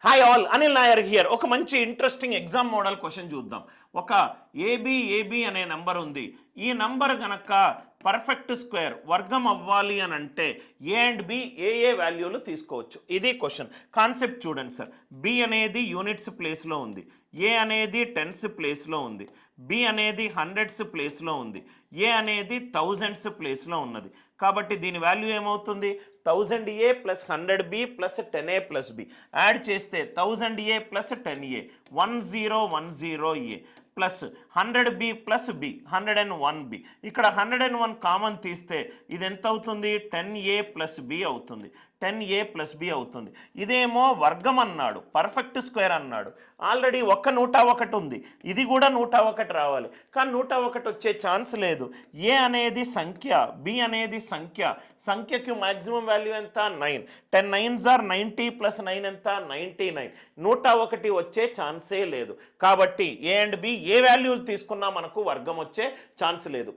Hi all, Anil Nair here. ఒక మంచి interesting exam model question చూద్దాం. ఒక ఏబి అనే నంబర్ ఉంది. ఈ నంబర్ గనక పర్ఫెక్ట్ స్క్వేర్ వర్గం అవ్వాలి అని అంటే ఏ అండ్ బి ఏ వాల్యూలు తీసుకోవచ్చు. ఇది క్వశ్చన్. కాన్సెప్ట్ చూడండి సార్. బి అనేది యూనిట్స్ ప్లేస్లో ఉంది, ఏ అనేది టెన్స్ ప్లేస్లో ఉంది, బి అనేది హండ్రెడ్స్ ప్లేస్లో ఉంది, ఏ అనేది థౌజండ్స్ ప్లేస్లో ఉన్నది. కాబట్టి దీని వాల్యూ ఏమవుతుంది? 1000A plus 100B plus 10A plus B add చేస్తే 1000A plus 10A 1010A plus 100B plus B 101B. ఇక్కడ 101 కామన్ తీస్తే ఇది ఎంత అవుతుంది? 10A ప్లస్ బి అవుతుంది, 10A ప్లస్ బి అవుతుంది. ఇదేమో వర్గం అన్నాడు, పర్ఫెక్ట్ స్క్వేర్ అన్నాడు. ఆల్రెడీ 101 ఉంది, ఇది కూడా 101 రావాలి. కానీ 101 వచ్చే ఛాన్స్ లేదు. ఏ అనేది సంఖ్య, బి అనేది సంఖ్య. సంఖ్యకి మ్యాక్సిమం వాల్యూ ఎంత? 9. 10 9s ఆర్ 90 ప్లస్ 9 ఎంత? 99. 101 వచ్చే ఛాన్సే లేదు. కాబట్టి ఏ అండ్ బి ఏ వాల్యూలు తీసుకున్నా మనకు వర్గం వచ్చే ఛాన్స్ లేదు.